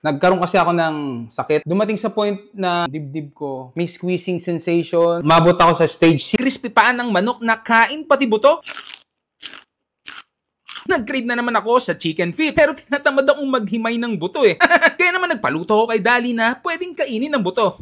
Nagkaroon kasi ako ng sakit. Dumating sa point na dibdib ko, may squeezing sensation. Mabot ako sa stage 6. Crispy paan ng manok na kain pati buto? Nag-crave na naman ako sa chicken feet pero tinatamad akong maghimay ng buto eh. Kaya naman nagpaluto ako kay Dali na pwedeng kainin ng buto.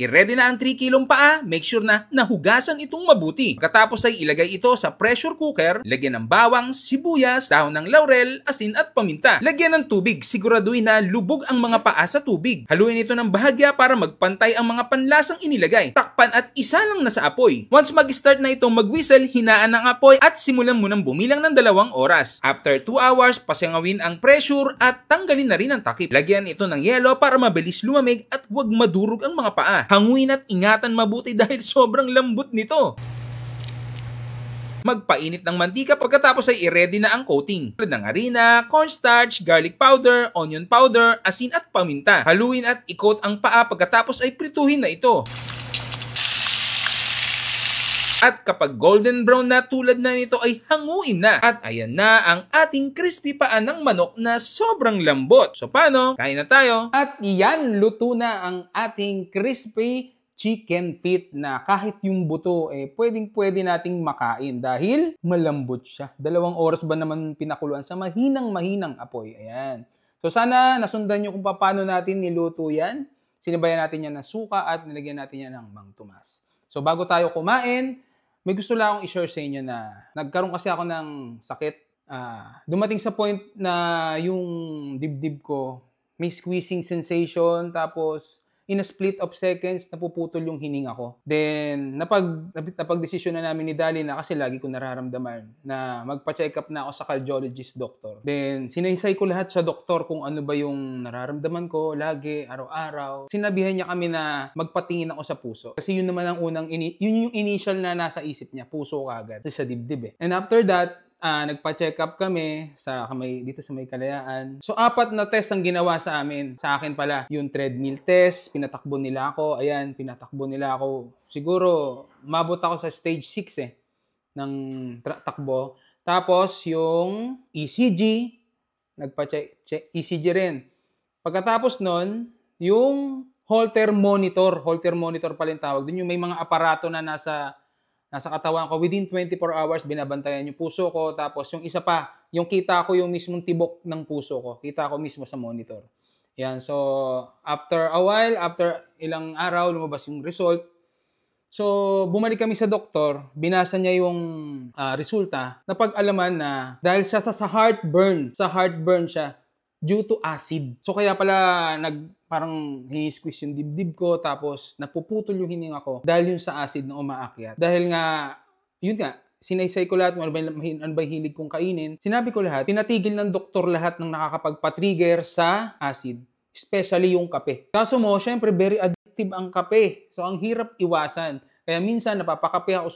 I-ready na ang 3 kilong paa, make sure na nahugasan itong mabuti. Pagkatapos ay ilagay ito sa pressure cooker, lagyan ng bawang, sibuyas, dahon ng laurel, asin at paminta. Lagyan ng tubig, siguraduhin na lubog ang mga paa sa tubig. Haluin ito ng bahagya para magpantay ang mga panlasang inilagay. Takpan at isa lang na sa apoy. Once mag-start na itong mag-whistle, hinaan ang apoy at simulan mo nang bumilang ng 2 oras. After 2 hours, pasangawin ang pressure at tanggalin na rin ang takip. Lagyan ito ng yelo para mabilis lumamig at huwag madurog ang mga paa. Hanguin at ingatan mabuti dahil sobrang lambot nito. Magpainit ng mantika pagkatapos ay i-ready na ang coating. Tulad ng harina, cornstarch, garlic powder, onion powder, asin at paminta. Haluin at i-coat ang paa pagkatapos ay prituhin na ito. At kapag golden brown na tulad na nito ay hanguin na. At ayan na ang ating crispy paa ng manok na sobrang lambot. So paano? Kain na tayo. At yan, luto na ang ating crispy chicken feet na kahit yung buto pwedeng-pwede nating makain dahil malambot siya. 2 oras ba naman pinakuluan sa mahinang-mahinang apoy. Ayan. So sana nasundan nyo kung paano natin niluto yan. Sinibayan natin yan ng suka at nilagyan natin yan ng Mang Tomas. So bago tayo kumain, may gusto lang akong i-share sa inyo na nagkaroon kasi ako ng sakit. Dumating sa point na yung dibdib ko, may squeezing sensation, tapos in a split of seconds, napuputol yung hininga ko. Then, napag-desisyon na namin ni Dali na kasi lagi ko nararamdaman na magpa-check up na ako sa cardiologist doctor. Then, sinaysay ko lahat sa doktor kung ano ba yung nararamdaman ko lagi, araw-araw. Sinabihan niya kami na magpatingin ako sa puso. Kasi yun naman ang yun yung initial na nasa isip niya, puso kagad. Sa dibdib eh. And after that, nagpa-check up kami dito sa May Kalayaan. So, 4 na test ang ginawa sa amin. Sa akin pala, yung treadmill test, pinatakbo nila ako. Ayan, pinatakbo nila ako. Siguro, mabot ako sa stage 6 ng takbo. Tapos, yung ECG, nagpa-check ECG rin. Pagkatapos nun, yung Holter monitor pala yung tawag. Dun yung may mga aparato na nasa katawan ko. Within 24 hours, binabantayan yung puso ko. Tapos yung isa pa, yung kita ko yung mismong tibok ng puso ko. Kita ko mismo sa monitor. Yan. So, after a while, after ilang araw, lumabas yung result. So, bumalik kami sa doktor. Binasa niya yung resulta. Napag-alaman na dahil siya sa heartburn siya due to acid. So, kaya pala parang hini-squeeze yung dibdib ko, tapos napuputol yung hininga ko dahil yung sa acid na umaakyat. Dahil nga, yun nga, sinaysay ko lahat, ano ba yung hilig kong kainin. Sinabi ko lahat, pinatigil ng doktor lahat ng nakakapagpa-trigger sa acid. Especially yung kape. Kaso mo, syempre, very addictive ang kape. So, ang hirap iwasan. Kaya minsan, napapakape ako,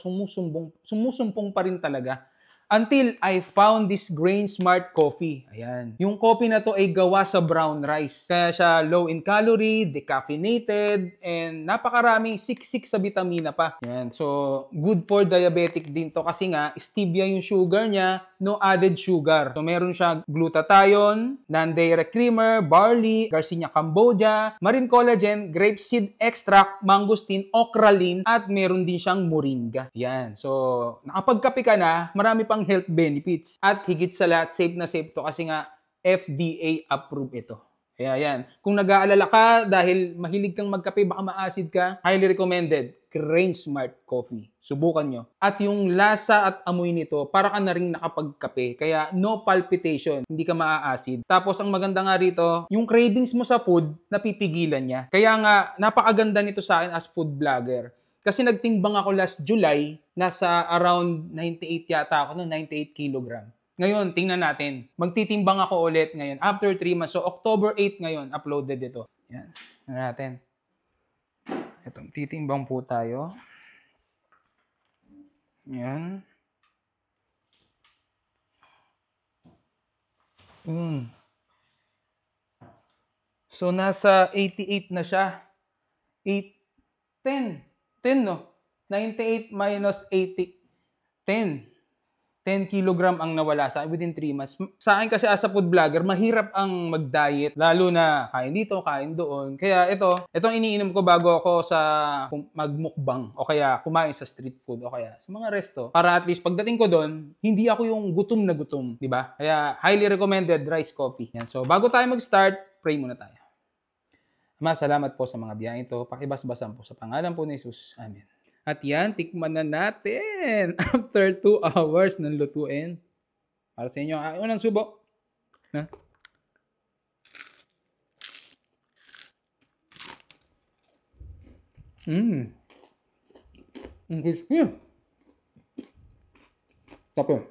sumusumpong pa rin talaga. Until I found this Grain Smart Coffee. Ayan. Yung coffee na to ay gawa sa brown rice. Kaya siya low in calorie, decaffeinated, and napakaraming siksik sa vitamina pa. Ayan. So, good for diabetic din to kasi nga, stevia yung sugar niya, no added sugar. So, meron siya glutathione, non-dairy creamer, barley, Garcinia Cambogia, marine collagen, grapeseed extract, mangosteen, okralin, at meron din siyang moringa. Ayan. So, nakapagkape ka na, marami pang health benefits. At higit sa lahat, safe na safe to kasi nga FDA approved ito. Kaya yan. Kung nag-aalala ka dahil mahilig kang magkape, baka ma-acid ka, highly recommended, Grain Smart Coffee. Subukan nyo. At yung lasa at amoy nito, para ka na rin nakapagkape. Kaya no palpitation, hindi ka maa-acid. Tapos ang maganda nga rito, yung cravings mo sa food, napipigilan niya. Kaya nga, napakaganda nito sa akin as food vlogger. Kasi nagtimbang ako last July, nasa around 98 yata ako, 98 kilogram. Ngayon, tingnan natin. Magtitimbang ako ulit ngayon after 3 months. So, October 8 ngayon, uploaded ito. Yan. Tingnan natin. Ito, titimbang po tayo. Yan. So, nasa 88 na siya. 10, no? 98 minus 80. 10. 10 kilogram ang nawala sa akin within 3 months. Sa akin kasi as a food vlogger, mahirap ang mag-diet. Lalo na kain dito, kain doon. Kaya itong iniinom ko bago ako sa magmukbang o kaya kumain sa street food o kaya sa mga resto. Para at least pagdating ko doon, hindi ako yung gutom na gutom. Diba? Kaya highly recommended rice coffee. Yan. So bago tayo mag-start, pray muna tayo. Ama, salamat po sa mga biyayang ito. Pakibasbasan po sa pangalan po ni Jesus. Amen. At yan, tikman na natin after 2 hours ng lutuin. Para sa inyo, unang subo. Na? Ang crispy. Tapos.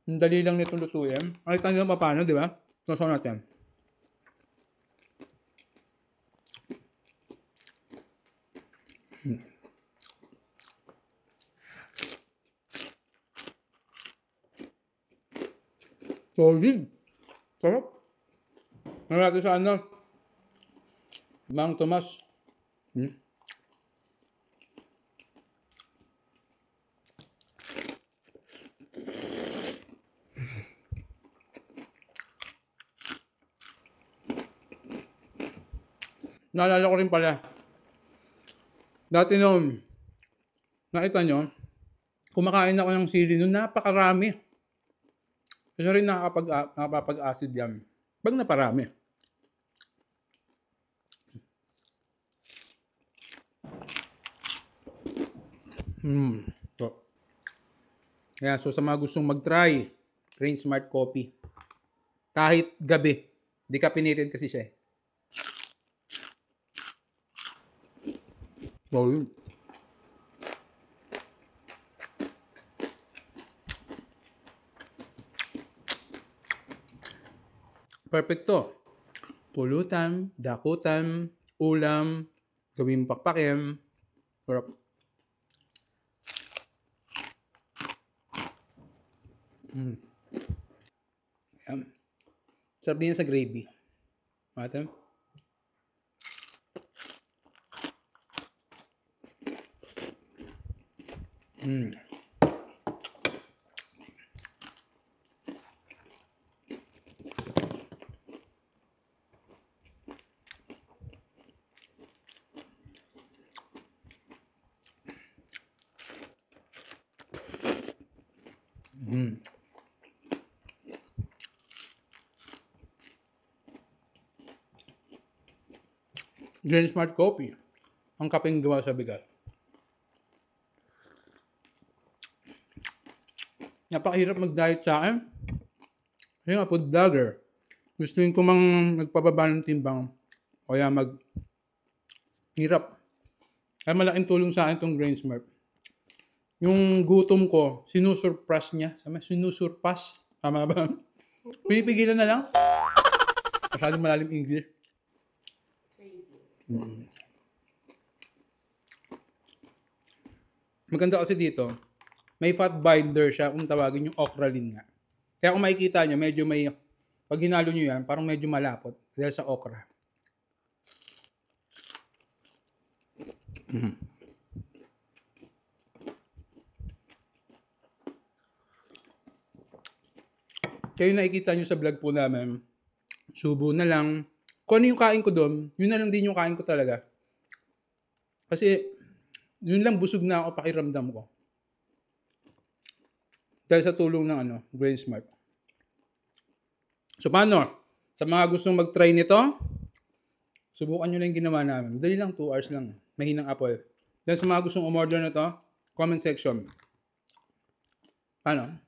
Ang dali lang nito lutuin. Nakita nyo paano, di ba? Sasaw natin. Solid. Sarap. Ano natin sa ano? Mang Tomas. Naalala ko rin pala. Dati nung nakita nyo, kumakain ako ng sili nung napakarami. Kasi rin nakapag-acid yan. Pag naparami. So. Kaya so sa mga gustong mag-try, Rain Smart Coffee. Kahit gabi. Decaffeinated kasi siya eh. So, yun. Perfecto. Pulutan, dakutan, ulam, gawing pakpakin. Sarap. Yan. Sarap din sa gravy. Mata? Rain Smart Coffee. Ang kapeng gawa sa bigas. Napakahirap mag-diet sa akin. Kasi nga, food vlogger. Gustuin ko mang magpababa ng timbang. O kaya hirap. Kaya malaking tulong sa akin itong Grain Smart. Yung gutom ko, sinusurpass niya. Sinusurpass. Tama ba? Pinipigilan na lang. Masyadong malalim English. Maganda kasi dito, may fat binder siya kung tawagin yung okralin nga. Kaya kung makikita nyo, medyo may, pag hinalo nyo yan, parang medyo malapot dahil sa okra. Kaya yung nakikita nyo sa vlog po namin, subo na lang. Kung ano yung kain ko doon, yun na lang din yung kain ko talaga. Kasi, yun lang busog na ako pakiramdam ko. Dahil sa tulong ng Grain Smart. So, paano? Sa mga gustong mag-try nito, subukan nyo lang yung ginawa namin. Dali lang, 2 hours lang. Mahinang apple. Dahil sa mga gustong umorder na to, comment section. Paano?